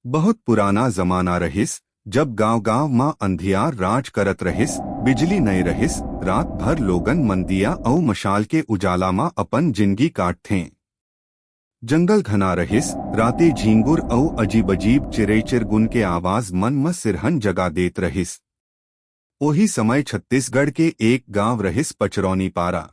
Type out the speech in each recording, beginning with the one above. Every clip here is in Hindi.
बहुत पुराना जमाना रहिस, जब गांव गांव मां अंधियार राज करत रहिस, बिजली नहीं रहिस, रात भर लोगन मंदिया औ मशाल के उजाला मां अपन जिंदगी काटथे। जंगल घना रहिस, राते झींगुर औ अजीब अजीब चिड़ै चिरगुन के आवाज मन में सिरहन जगा देत रहिस। ओही समय छत्तीसगढ़ के एक गांव रहिस पचरौनी पारा।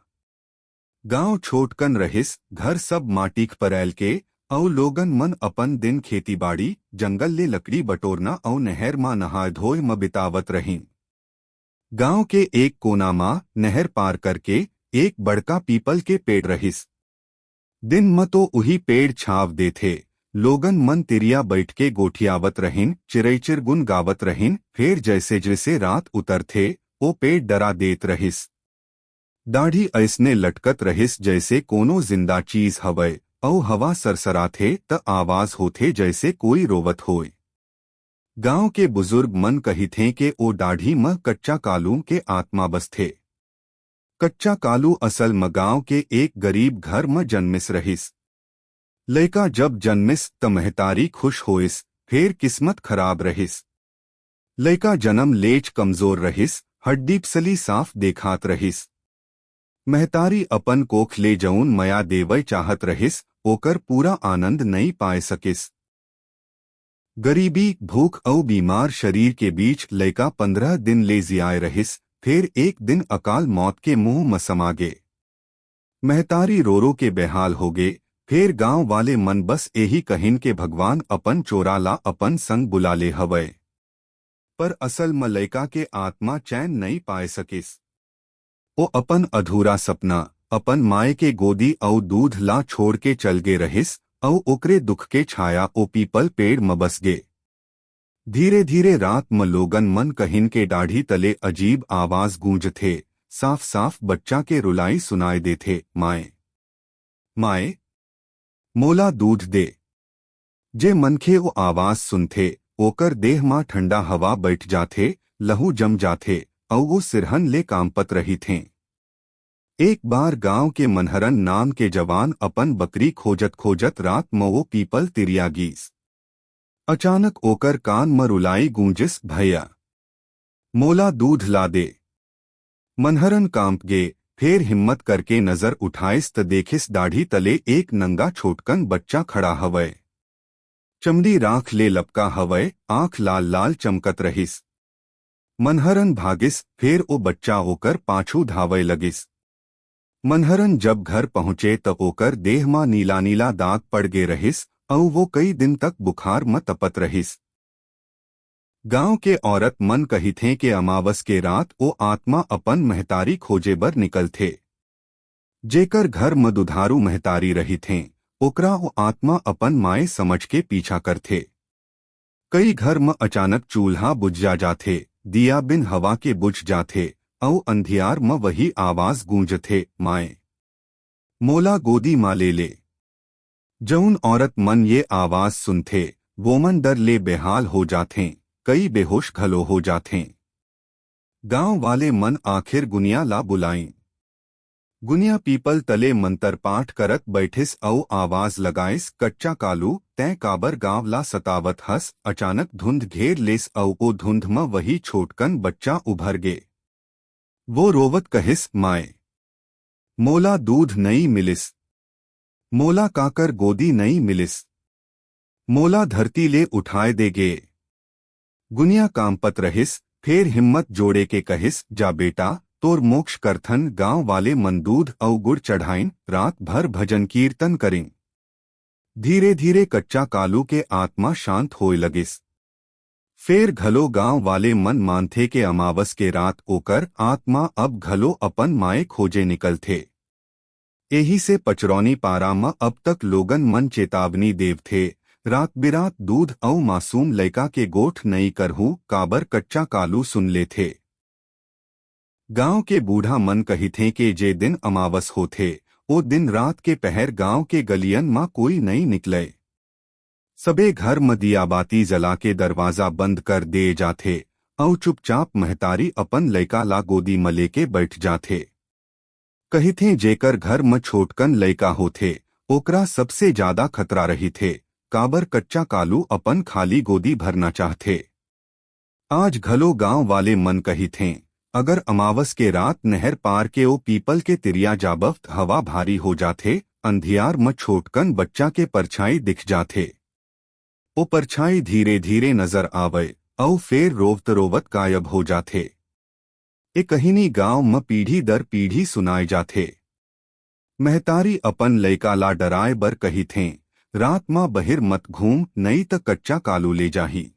गांव छोटकन रहिस, घर सब माटीक परैल के औ लोगन मन अपन दिन खेतीबाड़ी, जंगल ले लकड़ी बटोरना औ नहर मां नहाय धोय म बितावत रहीं। गांव के एक कोना मां नहर पार करके एक बड़का पीपल के पेड़ रहिस। दिन म तो उही पेड़ छाव देथे, लोगन मन तिरिया बैठ के गोठियावत रहिन, चिरैचिर गुन गावत रहिन। फिर जैसे जैसे रात उतरथे ओ पेड़ डरा देत रहिस। दाढ़ी ऐसने लटकत रहिस जैसे कोनो जिंदा चीज हवय, औ हवा सरसराथे त आवाज होथे जैसे कोई रोवत होय। गांव के बुजुर्ग मन कहिथे के ओ दाढ़ी म कच्चा कालू के आत्मा बसथे। कच्चा कालू असल म गांव के एक गरीब घर म जन्मिस रहिस। लइका जब जन्मिस त महतारी खुश होइस, फिर किस्मत खराब रहिस। लइका जन्म लेच कमजोर रहिस, हड्डी पसली साफ देखात रहिस। महतारी अपन कोख ले जऊन मया देवय चाहत रहिस, ओकर पूरा आनंद नहीं पाए सकिस। गरीबी, भूख औ बीमार शरीर के बीच लइका 15 दिन ले जियाए रहिस। फिर एक दिन अकाल मौत के मुंह म समा गे। महतारी रो रो के बेहाल हो गे। फिर गांव वाले मन बस यही कहिन के भगवान अपन चोरा ला अपन संग बुला ले हवय। पर असल म लइका के आत्मा चैन नहीं पाए सकिस। ओ अपन अधूरा सपना, अपन माए के गोदी औ दूध ला छोड़ के चल गे रहिस, औ ओकरे दुख के छाया ओ पीपल पेड़ म बस गे। धीरे धीरे रात म लोगन मन कहिन के दाढ़ी तले अजीब आवाज गूंजथे, साफ साफ बच्चा के रुलाई सुनाई देथे, माए माए मोला दूध दे। जे मनखे ओ आवाज सुनथे, ओकर देह मां ठंडा हवा बैठ जाथे, लहू जम जाथे औ वो सिरहन ले कांपत रही थे। एक बार गांव के मनहरन नाम के जवान अपन बकरी खोजत खोजत रात म वो पीपल तिरिया गीस। अचानक ओकर कान म रुलाई गूंजिस, भैया मोला दूध ला दे। मनहरन कांप गे। फिर हिम्मत करके नजर उठाइस त देखिस दाढ़ी तले एक नंगा छोटकन बच्चा खड़ा हवय। चमड़ी राख ले लपका हवय, आंख लाल लाल चमकत रहिस। मनहरन भागिस, फिर ओ बच्चा ओकर पाछू धावय लगिस। मनहरन जब घर पहुंचे त ओकर देह मां नीला नीला दाग पड़ गे रहिस औ वो कई दिन तक बुखार म तपत रहिस। गांव के औरत मन कहिथे के अमावस के रात ओ आत्मा अपन महतारी खोजे बर निकलथे। जेकर घर म दुधारू महतारी रहिथे, ओकरा ओ आत्मा अपन माए समझ के पीछा करथे। कई घर म अचानक चूल्हा बुझ जाथे, दिया बिन हवा के बुझ जाथे औ अंधियार म वही आवाज गूंजथे, माए मोला गोदी मा ले ले। जौन औरत मन ये आवाज सुनथे, वो मन डर ले बेहाल हो जाथे, कई बेहोश घलो हो जाथे। गांव वाले मन आखिर गुनिया ला बुलाईं। गुनिया पीपल तले मंतर पाठ करत बैठिस औ आवाज लगाइस, कच्चा कालू तैं काबर गांव ला सतावत हस। अचानक धुंध घेर लेस औ ओ धुंध म वही छोटकन बच्चा उभर गे। वो रोवत कहिस, माए मोला दूध नहीं मिलिस, मोला काकर गोदी नहीं मिलिस, मोला धरती ले उठाए दे गे। गुनिया कांपत रहिस, फिर हिम्मत जोड़े के कहिस, जा बेटा तोर मोक्ष करथन। गांव वाले मन दूध औ गुड़ चढ़ाइन, रात भर भजन कीर्तन करें। धीरे धीरे कच्चा कालू के आत्मा शांत होए लगिस। फिर घलो गांव वाले मन मानथे के अमावस के रात ओकर आत्मा अब घलो अपन माए खोजे निकलथे। यही से पचरौनी पारा म अब तक लोगन मन चेतावनी देवथे, रात बिरात दूध औ मासूम लइका के गोठ नहीं करहूं, काबर कच्चा कालू सुन लेथे। गांव के बूढ़ा मन कहिथे के जे दिन अमावस होथे, ओ दिन रात के पहर गांव के गलियन मां कोई नहीं निकले। सबे घर म दिया बाती जला के दरवाजा बंद कर दे जाथे औ चुपचाप महतारी अपन लइका ला गोदी म लेके बैठ जाथे। कहिथे जेकर घर म छोटकन लइका होथे, ओकरा सबसे ज्यादा खतरा रही थे, काबर कच्चा कालू अपन खाली गोदी भरना चाहते। आज घलो गांव वाले मन कही थे, अगर अमावस के रात नहर पार के ओ पीपल के तिरिया जाबफ्त हवा भारी हो जाथे, अंधियार म छोटकन बच्चा के परछाई दिख जाथे। ओ परछाई धीरे धीरे नजर आवे औ फेर रोवत रोवत गायब हो जाथे। ए कहिनी गांव म पीढ़ी दर पीढ़ी सुनाए जाथे। महतारी अपन लइका ला डराए बर कही थे, रात मां बहिर मत घूम, नई त कच्चा कालू ले जाही।